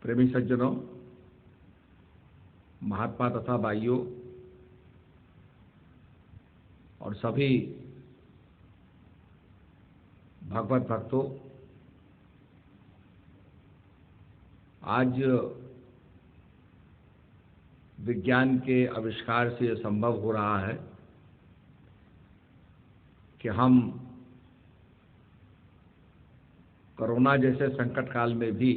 प्रेमी सज्जनों, महात्मा तथा भाइयों और सभी भगवत भक्तों, आज विज्ञान के आविष्कार से यह संभव हो रहा है कि हम कोरोना जैसे संकट काल में भी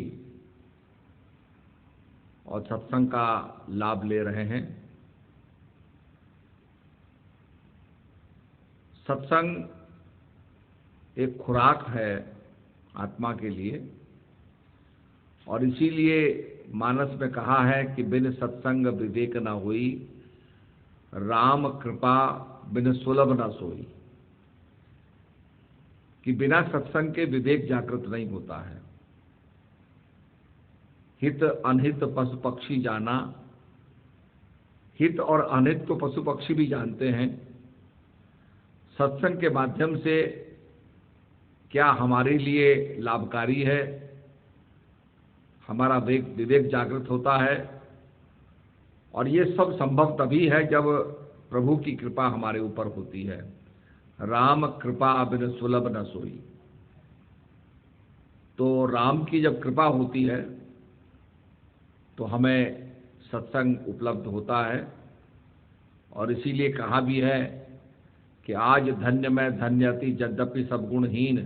और सत्संग का लाभ ले रहे हैं। सत्संग एक खुराक है आत्मा के लिए, और इसीलिए मानस में कहा है कि बिन सत्संग विवेक न हुई, राम कृपा बिन सुलभ न सोई, कि बिना सत्संग के विवेक जागृत नहीं होता है। हित अनहित पशु पक्षी जाना, हित और अनहित को पशु पक्षी भी जानते हैं। सत्संग के माध्यम से क्या हमारे लिए लाभकारी है, हमारा विवेक जागृत होता है, और ये सब संभव तभी है जब प्रभु की कृपा हमारे ऊपर होती है। राम कृपा बिन सुलभ न सोई। तो राम की जब कृपा होती है तो हमें सत्संग उपलब्ध होता है, और इसीलिए कहा भी है कि आज धन्य मैं धन्यति यद्यपि सब गुणहीन,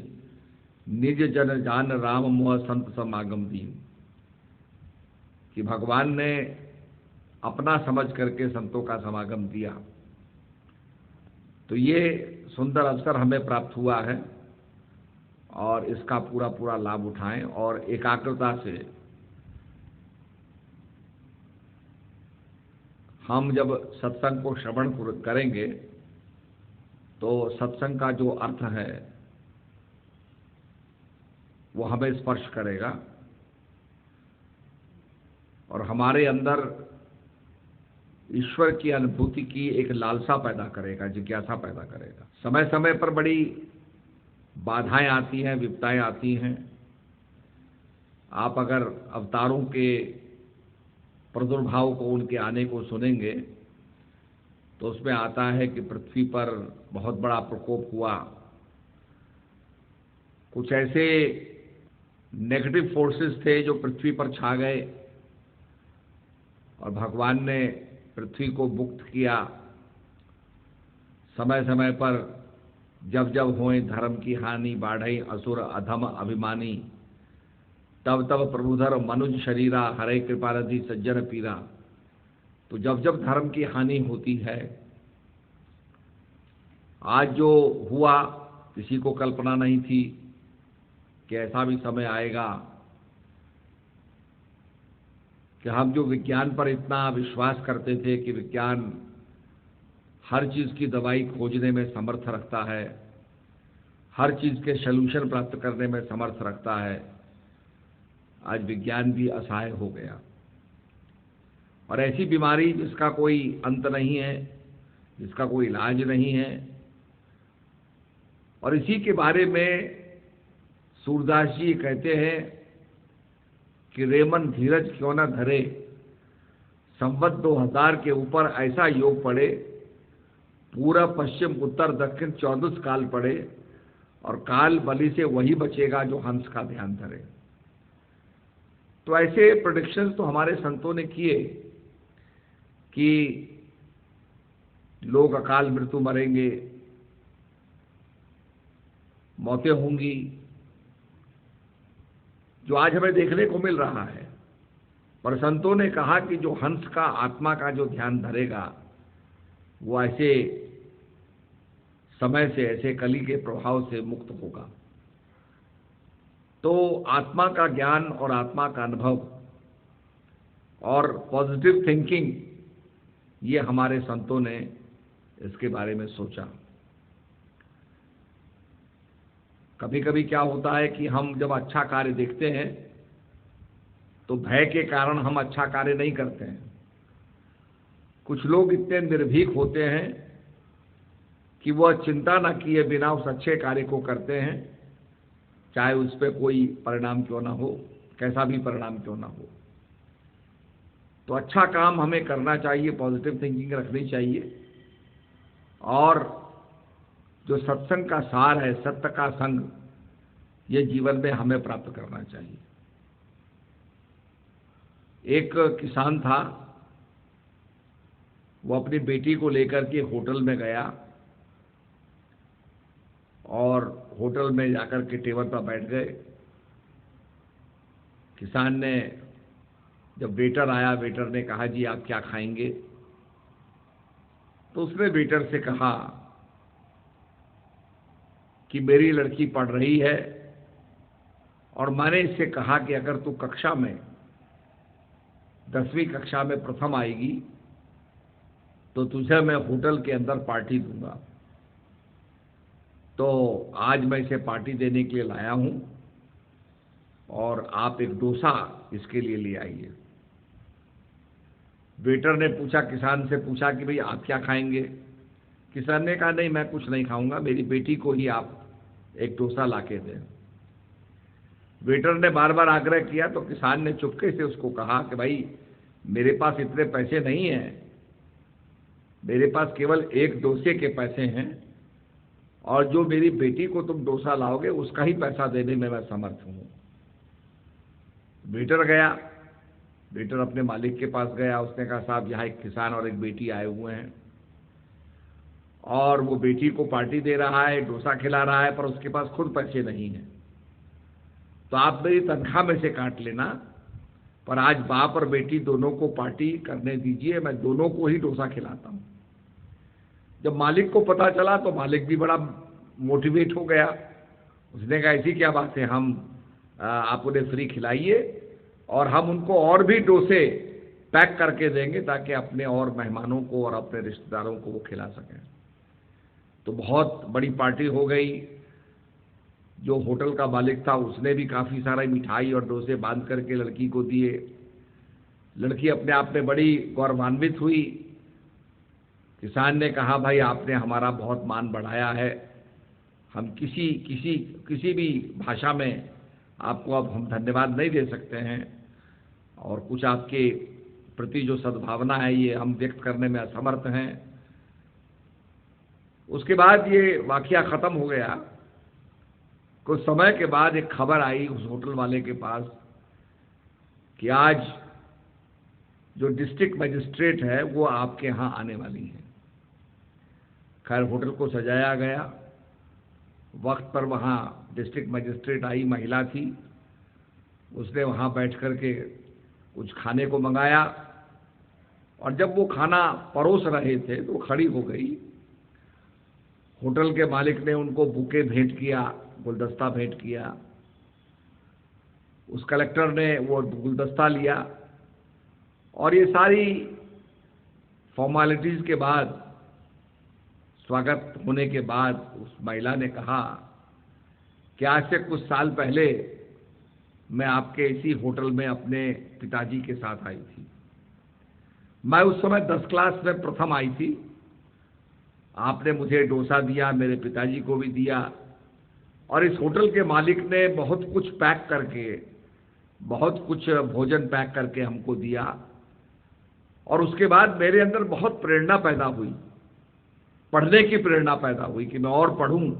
निज जन जान राम मोह संत समागम दीन, कि भगवान ने अपना समझ करके संतों का समागम दिया। तो ये सुंदर अवसर हमें प्राप्त हुआ है और इसका पूरा पूरा लाभ उठाएं और एकाग्रता से हम जब सत्संग को श्रवण करेंगे तो सत्संग का जो अर्थ है वो हमें स्पर्श करेगा और हमारे अंदर ईश्वर की अनुभूति की एक लालसा पैदा करेगा, जिज्ञासा पैदा करेगा। समय समय पर बड़ी बाधाएं आती हैं, विपदाएं आती हैं। आप अगर अवतारों के प्रादुर्भाव को, उनके आने को सुनेंगे तो उसमें आता है कि पृथ्वी पर बहुत बड़ा प्रकोप हुआ, कुछ ऐसे नेगेटिव फोर्सेस थे जो पृथ्वी पर छा गए और भगवान ने पृथ्वी को मुक्त किया। समय समय पर जब जब होए धर्म की हानि, बाढ़ई असुर अधम अभिमानी, तब तब प्रभुधर मनुज शरीरा, हरे कृपानिधि सज्जन पीरा। तो जब जब धर्म की हानि होती है, आज जो हुआ किसी को कल्पना नहीं थी कि ऐसा भी समय आएगा कि हम जो विज्ञान पर इतना विश्वास करते थे कि विज्ञान हर चीज़ की दवाई खोजने में समर्थ रखता है, हर चीज़ के सॉल्यूशन प्राप्त करने में समर्थ रखता है, आज विज्ञान भी असहाय हो गया। और ऐसी बीमारी जिसका कोई अंत नहीं है, जिसका कोई इलाज नहीं है, और इसी के बारे में सूरदास जी कहते हैं कि रेमन धीरज क्यों न धरे, संवत 2000 के ऊपर ऐसा योग पड़े, पूरब पश्चिम उत्तर दक्षिण 14 काल पड़े, और काल बलि से वही बचेगा जो हंस का ध्यान धरे। तो ऐसे प्रेडिक्शंस तो हमारे संतों ने किए कि लोग अकाल मृत्यु मरेंगे, मौतें होंगी, जो आज हमें देखने को मिल रहा है। पर संतों ने कहा कि जो हंस का, आत्मा का जो ध्यान धरेगा वो ऐसे समय से, ऐसे कली के प्रभाव से मुक्त होगा। तो आत्मा का ज्ञान और आत्मा का अनुभव और पॉजिटिव थिंकिंग, ये हमारे संतों ने इसके बारे में सोचा। कभी कभी क्या होता है कि हम जब अच्छा कार्य देखते हैं तो भय के कारण हम अच्छा कार्य नहीं करते हैं। कुछ लोग इतने निर्भीक होते हैं कि वह चिंता न किए बिना उस अच्छे कार्य को करते हैं, चाहे उस पर कोई परिणाम क्यों ना हो, कैसा भी परिणाम क्यों ना हो। तो अच्छा काम हमें करना चाहिए, पॉजिटिव थिंकिंग रखनी चाहिए, और जो सत्संग का सार है, सत्य का संग, ये जीवन में हमें प्राप्त करना चाहिए। एक किसान था, वो अपनी बेटी को लेकर के होटल में गया और होटल में जाकर के टेबल पर बैठ गए। किसान ने, जब वेटर आया, वेटर ने कहा जी आप क्या खाएंगे? तो उसने वेटर से कहा कि मेरी लड़की पढ़ रही है और मैंने इससे कहा कि अगर तू कक्षा में 10वीं कक्षा में प्रथम आएगी तो तुझे मैं होटल के अंदर पार्टी दूंगा। तो आज मैं इसे पार्टी देने के लिए लाया हूं और आप एक डोसा इसके लिए ले आइए। वेटर ने पूछा, किसान से पूछा कि भाई आप क्या खाएंगे? किसान ने कहा नहीं मैं कुछ नहीं खाऊंगा, मेरी बेटी को ही आप एक डोसा ला के दें। वेटर ने बार बार आग्रह किया तो किसान ने चुपके से उसको कहा कि भाई मेरे पास इतने पैसे नहीं हैं, मेरे पास केवल एक डोसे के पैसे हैं और जो मेरी बेटी को तुम डोसा लाओगे उसका ही पैसा देने में मैं समर्थ हूं। वेटर गया, वेटर अपने मालिक के पास गया, उसने कहा साहब यहाँ एक किसान और एक बेटी आए हुए हैं और वो बेटी को पार्टी दे रहा है, डोसा खिला रहा है, पर उसके पास खुद पैसे नहीं हैं, तो आप मेरी तनख्वाह में से काट लेना, पर आज बाप और बेटी दोनों को पार्टी करने दीजिए, मैं दोनों को ही डोसा खिलाता हूं। जब मालिक को पता चला तो मालिक भी बड़ा मोटिवेट हो गया। उसने कहा ऐसी क्या बात है, हम आप उन्हें फ्री खिलाइए और हम उनको और भी डोसे पैक करके देंगे ताकि अपने और मेहमानों को और अपने रिश्तेदारों को वो खिला सकें। तो बहुत बड़ी पार्टी हो गई। जो होटल का मालिक था उसने भी काफ़ी सारा मिठाई और डोसे बांध करके लड़की को दिए। लड़की अपने आप में बड़ी गौरवान्वित हुई। किसान ने कहा भाई आपने हमारा बहुत मान बढ़ाया है, हम किसी भी भाषा में आपको अब हम धन्यवाद नहीं दे सकते हैं और कुछ आपके प्रति जो सद्भावना है ये हम व्यक्त करने में असमर्थ हैं। उसके बाद ये वाकया ख़त्म हो गया। कुछ समय के बाद एक खबर आई उस होटल वाले के पास कि आज जो डिस्ट्रिक्ट मजिस्ट्रेट है वो आपके यहाँ आने वाली है। खैर होटल को सजाया गया, वक्त पर वहाँ डिस्ट्रिक्ट मजिस्ट्रेट आई, महिला थी, उसने वहाँ बैठ कर के कुछ खाने को मंगाया और जब वो खाना परोस रहे थे तो खड़ी हो गई। होटल के मालिक ने उनको बुके भेंट किया, गुलदस्ता भेंट किया। उस कलेक्टर ने वो गुलदस्ता लिया और ये सारी फॉर्मेलिटीज़ के बाद, स्वागत होने के बाद उस महिला ने कहा कि आज से कुछ साल पहले मैं आपके इसी होटल में अपने पिताजी के साथ आई थी। मैं उस समय 10 क्लास में प्रथम आई थी। आपने मुझे डोसा दिया, मेरे पिताजी को भी दिया और इस होटल के मालिक ने बहुत कुछ पैक करके, बहुत कुछ भोजन पैक करके हमको दिया और उसके बाद मेरे अंदर बहुत प्रेरणा पैदा हुई, पढ़ने की प्रेरणा पैदा हुई कि मैं और पढ़ूं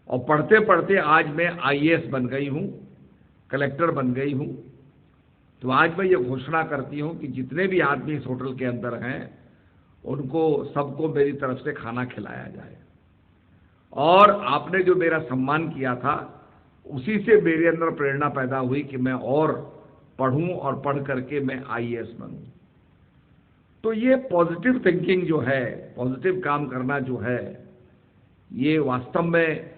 और पढ़ते पढ़ते आज मैं आईएएस बन गई हूं, कलेक्टर बन गई हूं। तो आज मैं ये घोषणा करती हूं कि जितने भी आदमी इस होटल के अंदर हैं उनको सबको मेरी तरफ से खाना खिलाया जाए और आपने जो मेरा सम्मान किया था उसी से मेरे अंदर प्रेरणा पैदा हुई कि मैं और पढ़ूं और पढ़ करके मैं आईएएस बनूं। तो ये पॉजिटिव थिंकिंग जो है, पॉजिटिव काम करना जो है, ये वास्तव में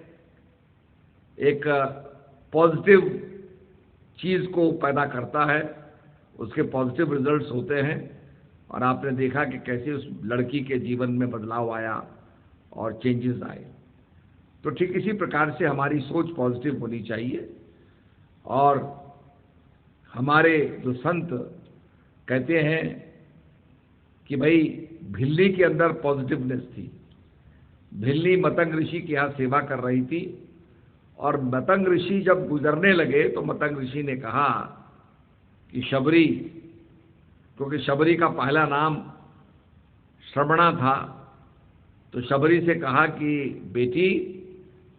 एक पॉजिटिव चीज़ को पैदा करता है, उसके पॉजिटिव रिजल्ट्स होते हैं और आपने देखा कि कैसे उस लड़की के जीवन में बदलाव आया और चेंजेस आए। तो ठीक इसी प्रकार से हमारी सोच पॉजिटिव होनी चाहिए और हमारे जो संत कहते हैं कि भाई भिल्ली के अंदर पॉजिटिवनेस थी। भिल्ली मतंग ऋषि की यहाँ सेवा कर रही थी और मतंग ऋषि जब गुजरने लगे तो मतंग ऋषि ने कहा कि शबरी क्योंकि शबरी का पहला नाम श्रवणा था। तो शबरी से कहा कि बेटी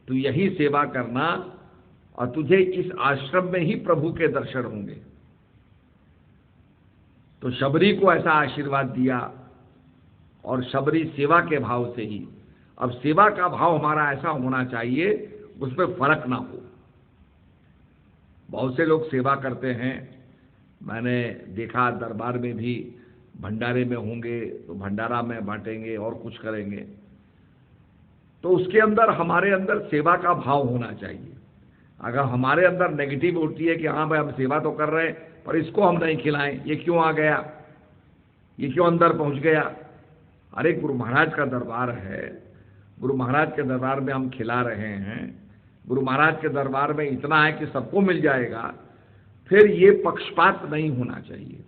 तू यही सेवा करना और तुझे इस आश्रम में ही प्रभु के दर्शन होंगे। तो शबरी को ऐसा आशीर्वाद दिया और शबरी सेवा के भाव से ही। अब सेवा का भाव हमारा ऐसा होना चाहिए उसमें फर्क ना हो। बहुत से लोग सेवा करते हैं, मैंने देखा दरबार में भी, भंडारे में होंगे तो भंडारा में बांटेंगे और कुछ करेंगे, तो उसके अंदर हमारे अंदर सेवा का भाव होना चाहिए। अगर हमारे अंदर नेगेटिव होती है कि हाँ भाई हम सेवा तो कर रहे हैं पर इसको हम नहीं खिलाएं, ये क्यों आ गया, ये क्यों अंदर पहुंच गया। अरे गुरु महाराज का दरबार है, गुरु महाराज के दरबार में हम खिला रहे हैं, गुरु महाराज के दरबार में इतना है कि सबको मिल जाएगा, फिर ये पक्षपात नहीं होना चाहिए।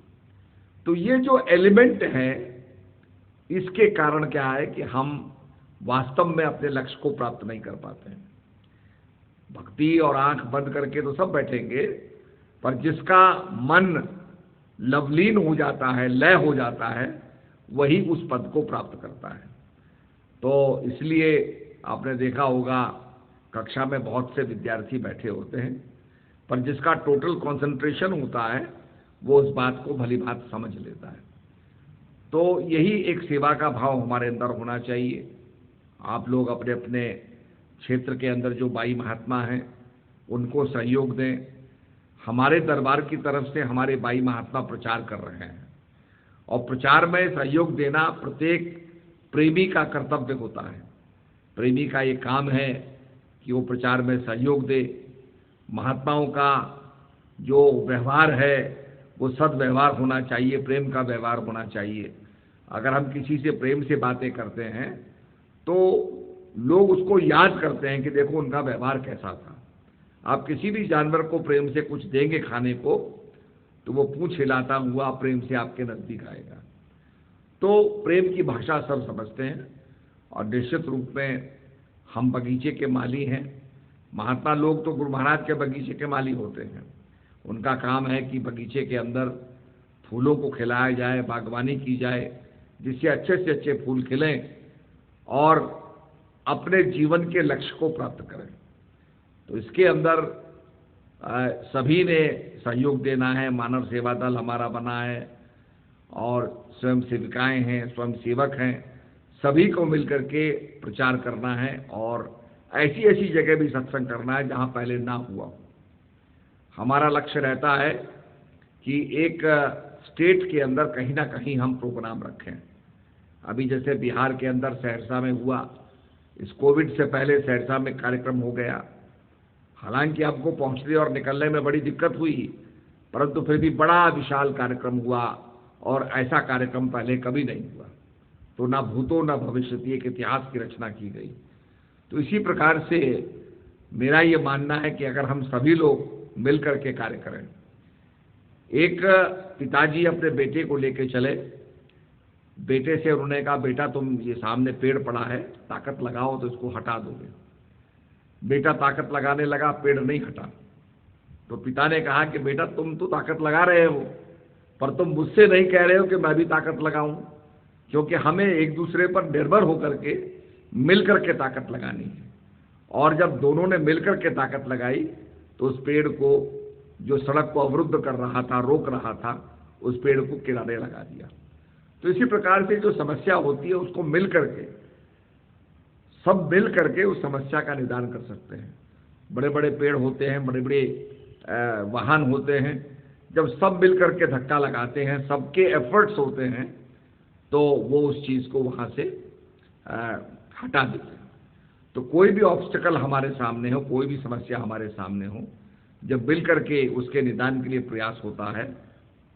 तो ये जो एलिमेंट है इसके कारण क्या है कि हम वास्तव में अपने लक्ष्य को प्राप्त नहीं कर पाते हैं। भक्ति और आंख बंद करके तो सब बैठेंगे, पर जिसका मन लवलीन हो जाता है, लय हो जाता है, वही उस पद को प्राप्त करता है। तो इसलिए आपने देखा होगा कक्षा में बहुत से विद्यार्थी बैठे होते हैं, पर जिसका टोटल कंसंट्रेशन होता है वो उस बात को भली भांति समझ लेता है। तो यही एक सेवा का भाव हमारे अंदर होना चाहिए। आप लोग अपने अपने क्षेत्र के अंदर जो बाई महात्मा हैं उनको सहयोग दें। हमारे दरबार की तरफ से हमारे बाई महात्मा प्रचार कर रहे हैं और प्रचार में सहयोग देना प्रत्येक प्रेमी का कर्तव्य होता है। प्रेमी का ये काम है कि वो प्रचार में सहयोग दे। महात्माओं का जो व्यवहार है वो सद्व्यवहार होना चाहिए, प्रेम का व्यवहार होना चाहिए। अगर हम किसी से प्रेम से बातें करते हैं तो लोग उसको याद करते हैं कि देखो उनका व्यवहार कैसा था। आप किसी भी जानवर को प्रेम से कुछ देंगे खाने को तो वो पूंछ हिलाता हुआ प्रेम से आपके नजदीक आएगा। तो प्रेम की भाषा सब समझते हैं और निश्चित रूप में हम बगीचे के माली हैं। महात्मा लोग तो गुरु महाराज के बगीचे के माली होते हैं। उनका काम है कि बगीचे के अंदर फूलों को खिलाया जाए, बागवानी की जाए, जिससे अच्छे से अच्छे फूल खिलें और अपने जीवन के लक्ष्य को प्राप्त करें। तो इसके अंदर सभी ने सहयोग देना है। मानव सेवा दल हमारा बना है और स्वयं सेविकाएँ हैं, स्वयं सेवक हैं, सभी को मिलकर के प्रचार करना है और ऐसी ऐसी जगह भी सत्संग करना है जहाँ पहले ना हुआ हो। हमारा लक्ष्य रहता है कि एक स्टेट के अंदर कहीं ना कहीं हम प्रोग्राम रखें। अभी जैसे बिहार के अंदर सहरसा में हुआ, इस कोविड से पहले सहरसा में कार्यक्रम हो गया। हालांकि आपको पहुंचने और निकलने में बड़ी दिक्कत हुई, परंतु फिर भी बड़ा विशाल कार्यक्रम हुआ और ऐसा कार्यक्रम पहले कभी नहीं हुआ। तो ना भूतो ना भविष्यति, एक इतिहास की रचना की गई। तो इसी प्रकार से मेरा ये मानना है कि अगर हम सभी लोग मिल करके कार्य करें। एक पिताजी अपने बेटे को लेके चले, बेटे से उन्होंने कहा बेटा तुम ये सामने पेड़ पड़ा है, ताकत लगाओ तो इसको हटा दोगे। बेटा ताकत लगाने लगा, पेड़ नहीं हटा। तो पिता ने कहा कि बेटा तुम तो ताकत लगा रहे हो, पर तुम मुझसे नहीं कह रहे हो कि मैं भी ताकत लगाऊं, क्योंकि हमें एक दूसरे पर निर्भर होकर के मिलकर के ताकत लगानी है। और जब दोनों ने मिलकर के ताकत लगाई तो उस पेड़ को, जो सड़क को अवरुद्ध कर रहा था, रोक रहा था, उस पेड़ को किनारे लगा दिया। तो इसी प्रकार से जो समस्या होती है उसको मिल करके, सब मिल करके उस समस्या का निदान कर सकते हैं। बड़े बड़े पेड़ होते हैं, बड़े बड़े वाहन होते हैं, जब सब मिल करके धक्का लगाते हैं, सबके एफर्ट्स होते हैं, तो वो उस चीज़ को वहाँ से हटा देते हैं। तो कोई भी ऑब्स्टिकल हमारे सामने हो, कोई भी समस्या हमारे सामने हो, जब मिल करके उसके निदान के लिए प्रयास होता है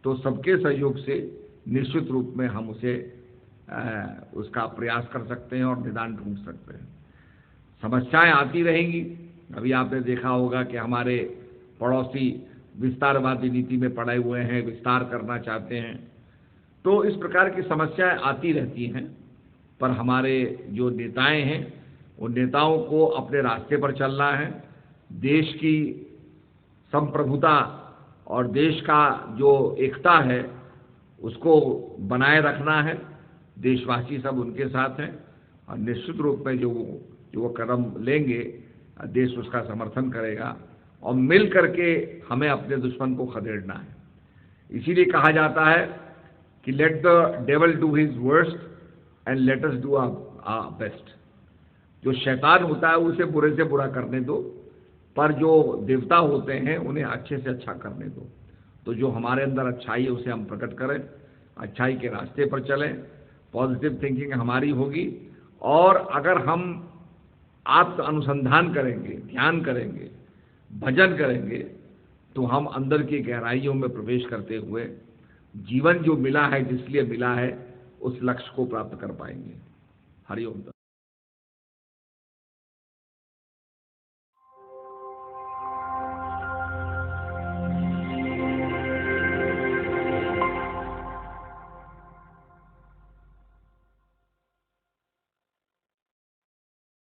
तो सबके सहयोग से निश्चित रूप में हम उसे उसका प्रयास कर सकते हैं और निदान ढूंढ सकते हैं। समस्याएं आती रहेंगी। अभी आपने देखा होगा कि हमारे पड़ोसी विस्तारवादी नीति में पड़े हुए हैं, विस्तार करना चाहते हैं। तो इस प्रकार की समस्याएं आती रहती हैं, पर हमारे जो नेताएं हैं उन नेताओं को अपने रास्ते पर चलना है। देश की संप्रभुता और देश का जो एकता है उसको बनाए रखना है। देशवासी सब उनके साथ हैं और निश्चित रूप में जो वो कदम लेंगे देश उसका समर्थन करेगा और मिल करके हमें अपने दुश्मन को खदेड़ना है। इसीलिए कहा जाता है कि let the devil do his worst and let us do our best. जो शैतान होता है उसे बुरे से बुरा करने दो, पर जो देवता होते हैं उन्हें अच्छे से अच्छा करने दो। तो जो हमारे अंदर अच्छाई है उसे हम प्रकट करें, अच्छाई के रास्ते पर चलें, पॉजिटिव थिंकिंग हमारी होगी। और अगर हम आत्म अनुसंधान करेंगे, ध्यान करेंगे, भजन करेंगे, तो हम अंदर की गहराइयों में प्रवेश करते हुए जीवन जो मिला है, जिसलिए मिला है, उस लक्ष्य को प्राप्त कर पाएंगे। हरि ओम।